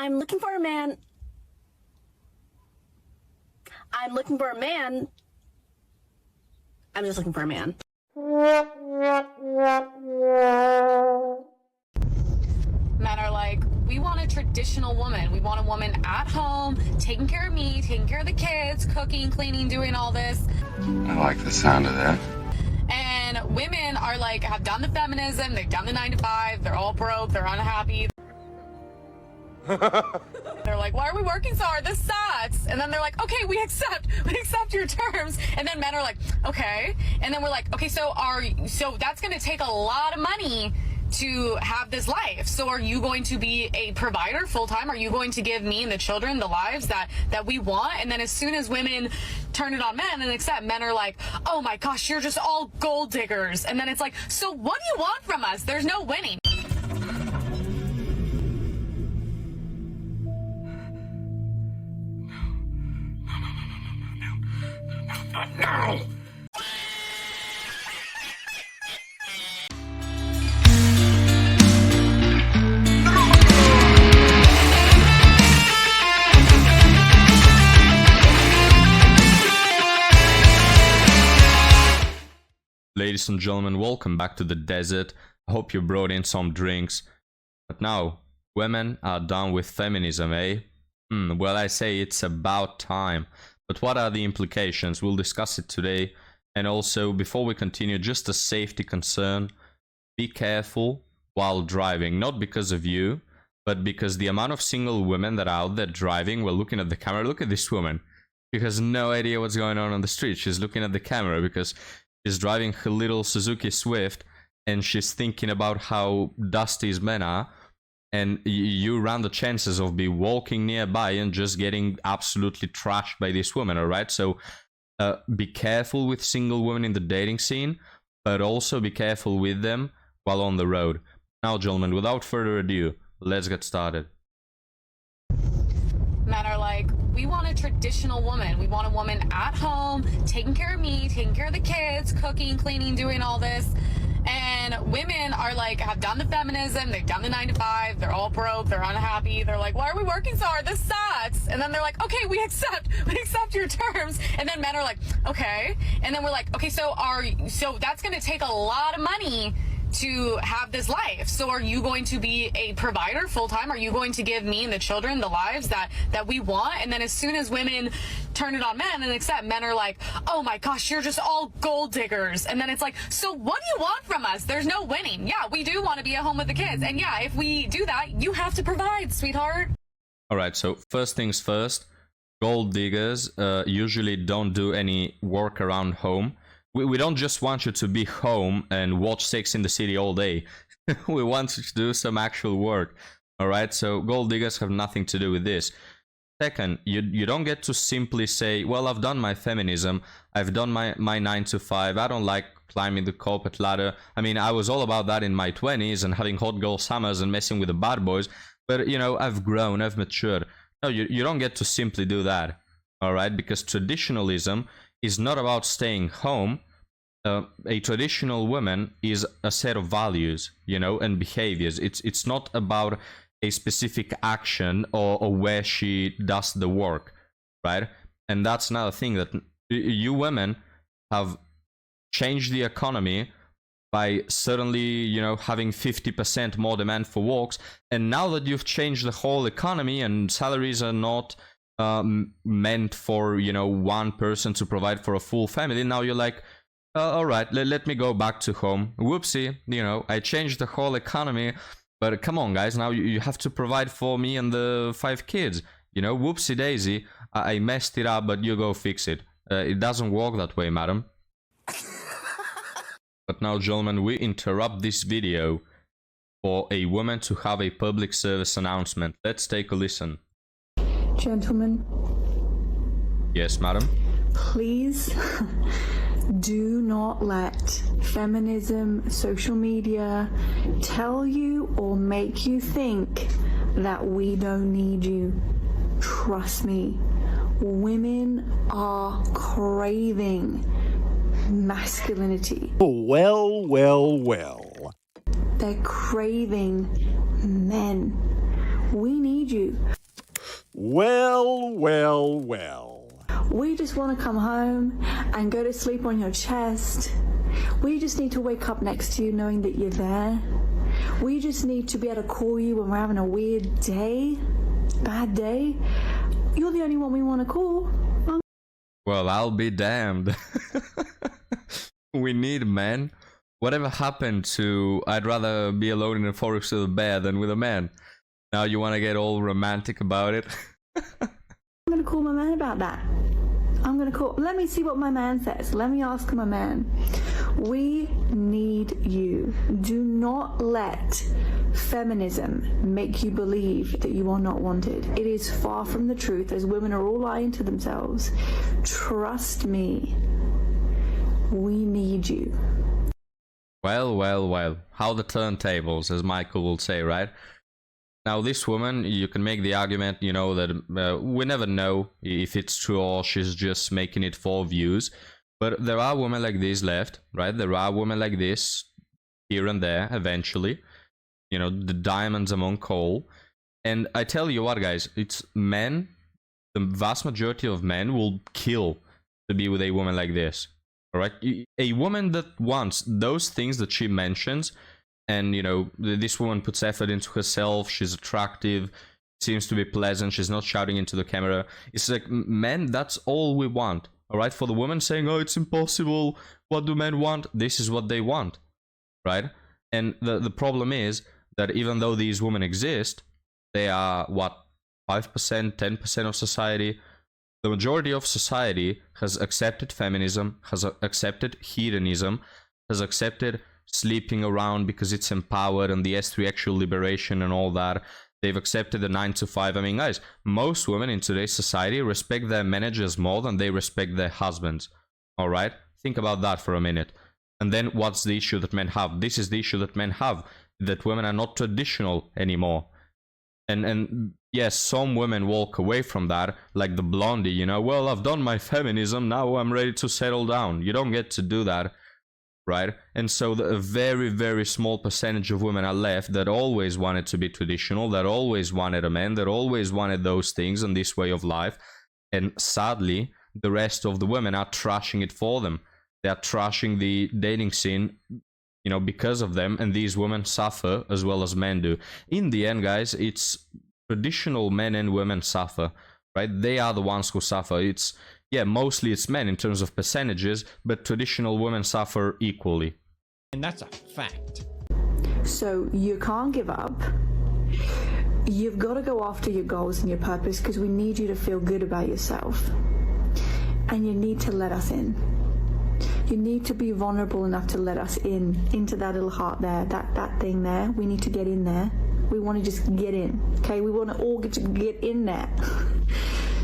I'm looking for a man. I'm looking for a man. I'm just looking for a man. Men are like, we want a traditional woman. We want a woman at home, taking care of me, taking care of the kids, cooking, cleaning, doing all this. I like the sound of that. And women are like, have done the feminism, they've done the 9 to 5, they're all broke, they're unhappy. They're like, why are we working so hard? This sucks. And then they're like, okay, we accept your terms. And then men are like, okay. And then we're like, okay, so that's going to take a lot of money to have this life. So are you going to be a provider full time? Are you going to give me and the children the lives that we want? And then as soon as women turn it on men and accept, men are like, oh my gosh, you're just all gold diggers. And then it's like, so what do you want from us? There's no winning. No! Ladies and gentlemen, welcome back to the desert. I hope you brought in some drinks. But now, women are done with feminism, eh? Well, I say it's about time. But what are the implications? We'll discuss it today. And also, before we continue, just a safety concern. Be careful while driving, not because of you, but because the amount of single women that are out there driving, we're looking at the camera. Look at this woman. She has no idea what's going on the street. She's looking at the camera because she's driving her little Suzuki Swift and she's thinking about how dusty his men are. And you run the chances of be walking nearby and just getting absolutely trashed by this woman, all right? So be careful with single women in the dating scene, but also be careful with them while on the road. Now, gentlemen, without further ado, let's get started. Men are like, we want a traditional woman. We want a woman at home, taking care of me, taking care of the kids, cooking, cleaning, doing all this. And women are like, have done the feminism, they've done the 9 to 5, they're all broke, they're unhappy. They're like, why are we working so hard? This sucks. And then they're like, okay, we accept your terms. And then men are like, okay. And then we're like, okay, so that's going to take a lot of money to have this life. So are you going to be a provider full time? Are you going to give me and the children the lives that we want? And then as soon as women turn it on men and accept, men are like, oh my gosh, you're just all gold diggers. And then it's like, so what do you want from us? There's no winning. Yeah, we do want to be at home with the kids. And yeah, if we do that, you have to provide, sweetheart. All right, so first things first, gold diggers usually don't do any work around home. We don't just want you to be home and watch Sex in the City all day. We want you to do some actual work. All right, so gold diggers have nothing to do with this. Second, you don't get to simply say, well, I've done my feminism. I've done my 9 to 5. I don't like climbing the corporate ladder. I mean, I was all about that in my 20s and having hot girl summers and messing with the bad boys. But, you know, I've grown, I've matured. No, you don't get to simply do that. All right, because traditionalism is not about staying home. A traditional woman is a set of values, you know, and behaviors. It's not about a specific action or where she does the work, right? And that's another thing, that you women have changed the economy by certainly, you know, having 50% more demand for walks. And now that you've changed the whole economy and salaries are not meant for, you know, one person to provide for a full family, now you're like, all right, let me go back to home. Whoopsie, you know, I changed the whole economy, but come on, guys, now you have to provide for me and the 5 kids. You know, whoopsie daisy, I messed it up, but you go fix it. It doesn't work that way, madam. But now, gentlemen, we interrupt this video for a woman to have a public service announcement. Let's take a listen. Gentlemen. Yes, madam? Please do not let feminism, social media tell you or make you think that we don't need you. Trust me, women are craving masculinity. Well, well, well. They're craving men. We need need you. Well, well, well. We just want to come home and go to sleep on your chest. We just need to wake up next to you knowing that you're there. We just need to be able to call you when we're having a weird day, bad day. You're the only one we want to call. Well, I'll be damned. We need men. Whatever happened to I'd rather be alone in the forest with a bear than with a man? Now you want to get all romantic about it? I'm going to call my man about that. Let me see what my man says. Let me ask my man. We need you. Do not let feminism make you believe that you are not wanted. It is far from the truth, as women are all lying to themselves. Trust me. We need you. Well, well, well. How the turntables, as Michael will say, right? Now, this woman, you can make the argument, you know, that we never know if it's true or she's just making it for views. But there are women like this left, right? There are women like this here and there, eventually. You know, the diamonds among coal. And I tell you what, guys, it's men, the vast majority of men will kill to be with a woman like this. All right? A woman that wants those things that she mentions, and, you know, this woman puts effort into herself, she's attractive, seems to be pleasant, she's not shouting into the camera. It's like, men, that's all we want. All right? For the woman saying, oh, it's impossible, what do men want? This is what they want. Right? And the problem is that even though these women exist, they are, what, 5%, 10% of society? The majority of society has accepted feminism, has accepted hedonism, has accepted sleeping around because it's empowered and the S3 actual liberation and all that. They've accepted the 9 to 5. I mean, guys, most women in today's society respect their managers more than they respect their husbands. All right? Think about that for a minute. And then what's the issue that men have? This is the issue that men have, that women are not traditional anymore. And yes, some women walk away from that, like the blondie, you know, well, I've done my feminism, now I'm ready to settle down. You don't get to do that. Right? And so a very, very small percentage of women are left that always wanted to be traditional, that always wanted a man, that always wanted those things and this way of life. And sadly, the rest of the women are trashing it for them. They are trashing the dating scene, you know, because of them. And these women suffer as well as men do. In the end, guys, it's traditional men and women suffer, right? They are the ones who suffer. It's, yeah, mostly it's men in terms of percentages, but traditional women suffer equally. And that's a fact. So you can't give up. You've got to go after your goals and your purpose, because we need you to feel good about yourself. And you need to let us in. You need to be vulnerable enough to let us into that little heart there, that thing there. We need to get in there. We want to just get in, okay? We want to all get in there.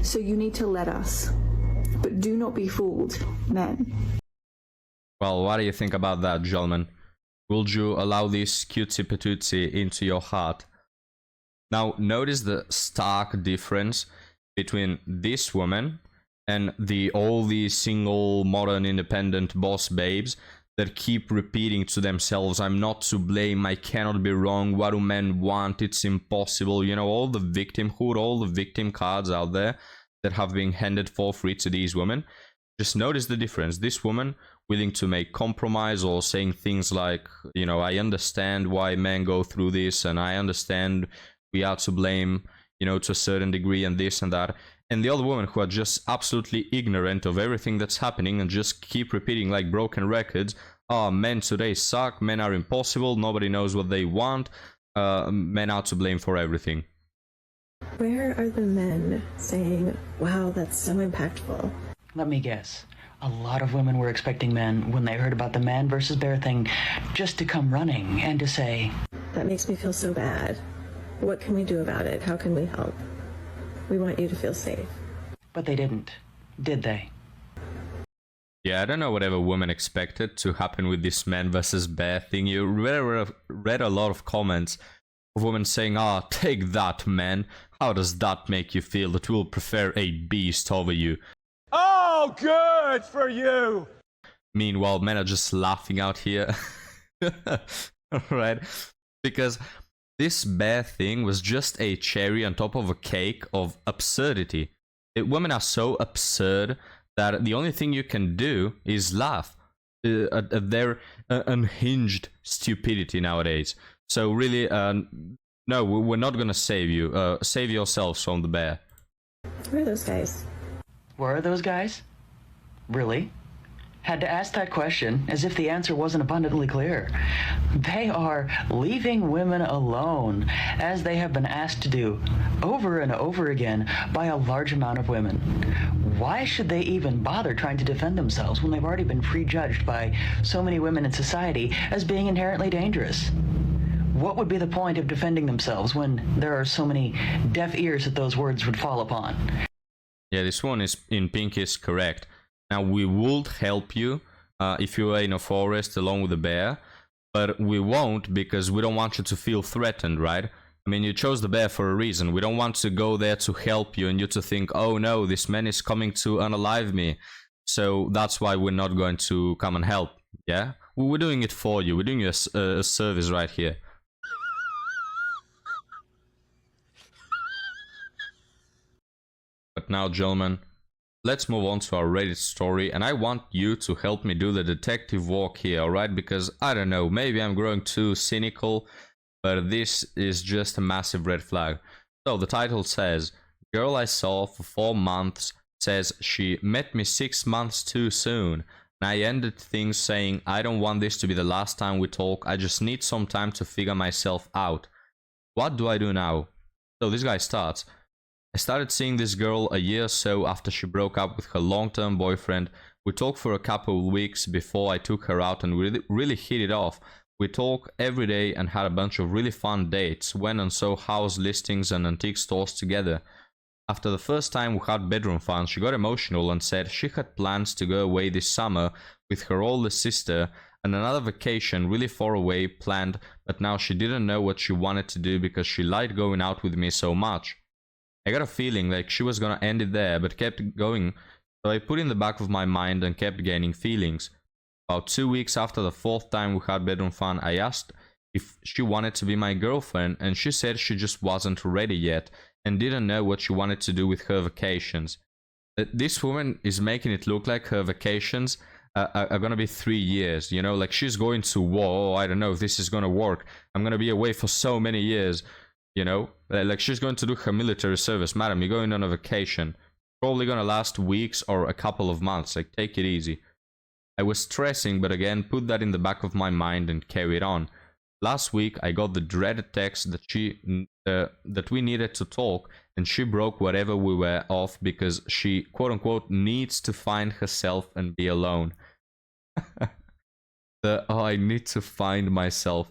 So you need to let us. But do not be fooled, men. Well, what do you think about that, gentlemen? Would you allow this cutesy patootsy into your heart? Now, notice the stark difference between this woman and all these single, modern, independent boss babes that keep repeating to themselves, I'm not to blame, I cannot be wrong, what do men want, it's impossible. You know, all the victimhood, all the victim cards out there that have been handed for free to these women. Just notice the difference. This woman willing to make compromise or saying things like, you know, I understand why men go through this, and I understand we are to blame, you know, to a certain degree, and this and that. And the other women who are just absolutely ignorant of everything that's happening and just keep repeating like broken records, oh, men today suck, men are impossible, nobody knows what they want, men are to blame for everything. Where are the men saying, wow, that's so impactful? Let me guess. A lot of women were expecting men, when they heard about the man versus bear thing, just to come running and to say, That makes me feel so bad. What can we do about it? How can we help? We want you to feel safe. but they didn't, did they? Yeah, I don't know whatever woman expected to happen with this man versus bear thing. You read a lot of comments of women saying, ah, take that, man. How does that make you feel that we'll prefer a beast over you? Oh, good for you! Meanwhile, men are just laughing out here. Right? Because This bear thing was just a cherry on top of a cake of absurdity. Women are so absurd that the only thing you can do is laugh at their unhinged stupidity nowadays. So really, no, we're not gonna save you. Save yourselves from the bear. Who are those guys? Where are those guys? Really? Had to ask that question as if the answer wasn't abundantly clear. They are leaving women alone, as they have been asked to do over and over again by a large amount of women. Why should they even bother trying to defend themselves when they've already been prejudged by so many women in society as being inherently dangerous? What would be the point of defending themselves when there are so many deaf ears that those words would fall upon? Yeah, this one is in pink is correct. Now, we would help you if you were in a forest alone with a bear, but we won't because we don't want you to feel threatened, right? I mean, you chose the bear for a reason. We don't want to go there to help you and you to think, oh no, this man is coming to unalive me. So that's why we're not going to come and help, yeah? We're doing it for you. We're doing you a service right here. But now, gentlemen, let's move on to our Reddit story, and I want you to help me do the detective work here, alright? Because, I don't know, maybe I'm growing too cynical, but this is just a massive red flag. So, the title says, girl I saw for 4 months says she met me 6 months too soon. And I ended things saying, I don't want this to be the last time we talk, I just need some time to figure myself out. What do I do now? So, this guy starts. I started seeing this girl a year or so after she broke up with her long-term boyfriend. We talked for a couple of weeks before I took her out and we really hit it off. We talked every day and had a bunch of really fun dates, went and saw house listings and antique stores together. After the first time we had bedroom fun, she got emotional and said she had plans to go away this summer with her older sister and another vacation really far away planned, but now she didn't know what she wanted to do because she liked going out with me so much. I got a feeling like she was gonna end it there, but kept going, so I put in the back of my mind and kept gaining feelings. About 2 weeks after the 4th time we had bedroom fun, I asked if she wanted to be my girlfriend, and she said she just wasn't ready yet and didn't know what she wanted to do with her vacations. This woman is making it look like her vacations are gonna be 3 years, you know, like she's going to war. Oh, I don't know if this is gonna work. I'm gonna be away for so many years. You know, like she's going to do her military service. Madam, you're going on a vacation. Probably gonna last weeks or a couple of months. Like, take it easy. I was stressing, but again, put that in the back of my mind and carried on. Last week, I got the dreaded text that we needed to talk, and she broke whatever we were off because she, quote-unquote, needs to find herself and be alone. I need to find myself.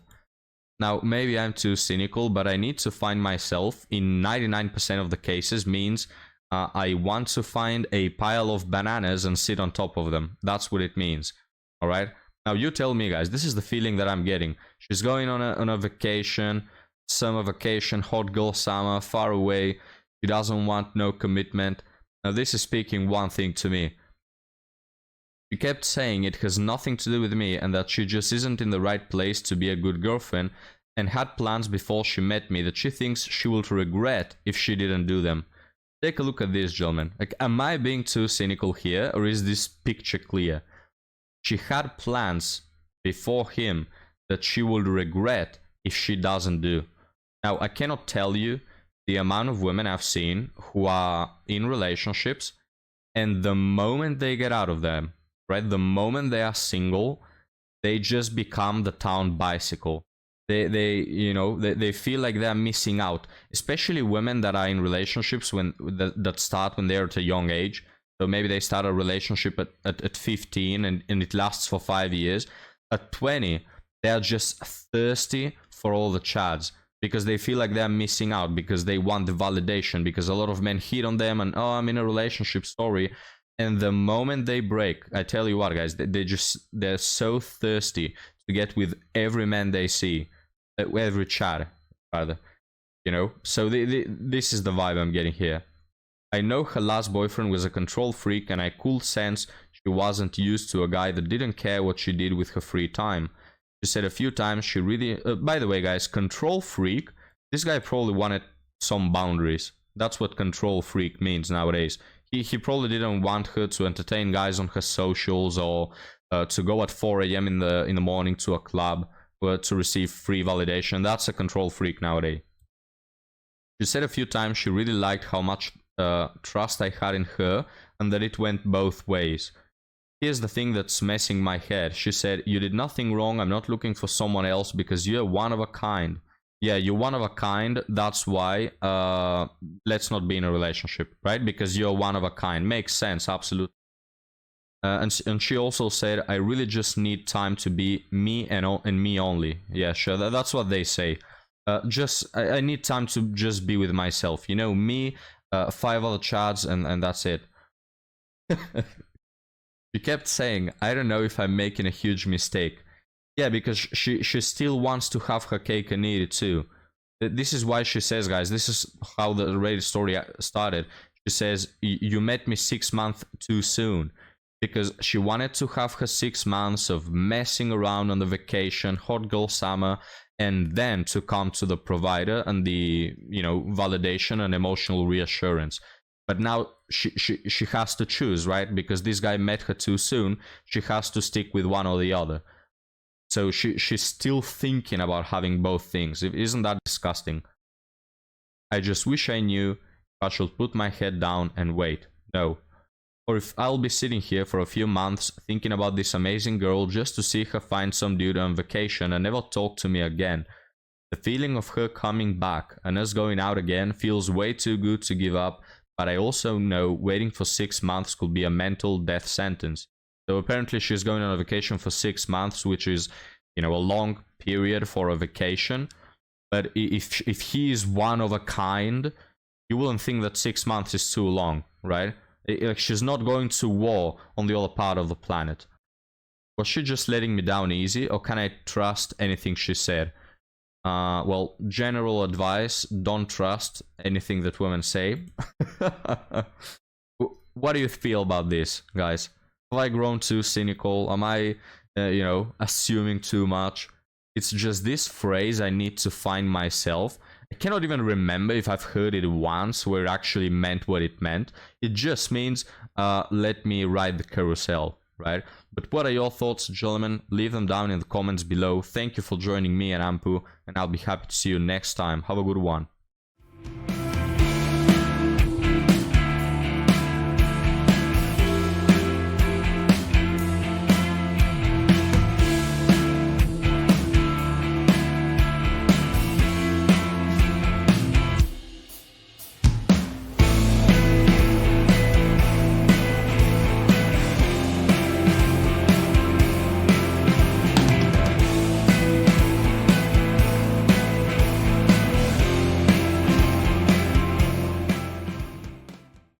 Now, maybe I'm too cynical, but I need to find myself in 99% of the cases means I want to find a pile of bananas and sit on top of them. That's what it means. All right? Now, you tell me, guys, this is the feeling that I'm getting. She's going on a vacation, summer vacation, hot girl summer, far away. She doesn't want no commitment. Now, this is speaking one thing to me. She kept saying it has nothing to do with me and that she just isn't in the right place to be a good girlfriend and had plans before she met me that she thinks she will regret if she didn't do them. Take a look at this, gentlemen. Like, am I being too cynical here or is this picture clear? She had plans before him that she will regret if she doesn't do. Now, I cannot tell you the amount of women I've seen who are in relationships and the moment they get out of them, right? The moment they are single, they just become the town bicycle. They feel like they're missing out. Especially women that are in relationships that start when they're at a young age. So maybe they start a relationship at 15 and it lasts for 5 years. At 20, they're just thirsty for all the chads because they feel like they're missing out because they want the validation because a lot of men hit on them and, oh, I'm in a relationship, sorry. And the moment they break, I tell you what, guys, they're so thirsty to get with every man they see, every chat, rather, you know. So this is the vibe I'm getting here. I know her last boyfriend was a control freak, and I could sense she wasn't used to a guy that didn't care what she did with her free time. She said a few times she really. By the way, guys, control freak This guy probably wanted some boundaries. That's what control freak means nowadays. He probably didn't want her to entertain guys on her socials, or to go at 4 a.m. in the morning to a club to receive free validation. That's a control freak nowadays. She said a few times she really liked how much trust I had in her, and that it went both ways. Here's the thing that's messing my head. She said, "You did nothing wrong. I'm not looking for someone else because you're one of a kind." Yeah, you're one of a kind. That's why let's not be in a relationship, right? Because you're one of a kind. Makes sense, absolutely. And she also said, "I really just need time to be me and me only." Yeah, sure. That's what they say. I need time to just be with myself. You know, me, 5 other chads, and that's it. She kept saying, "I don't know if I'm making a huge mistake." Yeah, because she still wants to have her cake and eat it too. This is why she says, guys, this is how the Reddit story started. She says, "You met me 6 months too soon." Because she wanted to have her 6 months of messing around on the vacation, hot girl summer, and then to come to the provider and the, you know, validation and emotional reassurance. But now she has to choose, right? Because this guy met her too soon. She has to stick with one or the other. So she's still thinking about having both things. Isn't that disgusting? "I just wish I knew if I should put my head down and wait. No. Or if I'll be sitting here for a few months thinking about this amazing girl just to see her find some dude on vacation and never talk to me again. The feeling of her coming back and us going out again feels way too good to give up, but I also know waiting for 6 months could be a mental death sentence." So apparently she's going on a vacation for 6 months, which is, you know, a long period for a vacation. But if he is one of a kind, you wouldn't think that 6 months is too long, right? She's not going to war on the other part of the planet. Was she just letting me down easy, or can I trust anything she said? Well, general advice, don't trust anything that women say. What do you feel about this, guys? Have I grown too cynical? Am I, you know, assuming too much? It's just this phrase I need to find myself. I cannot even remember if I've heard it once where it actually meant what it meant. It just means, let me ride the carousel, right? But what are your thoughts, gentlemen? Leave them down in the comments below. Thank you for joining me and Ampu, and I'll be happy to see you next time. Have a good one.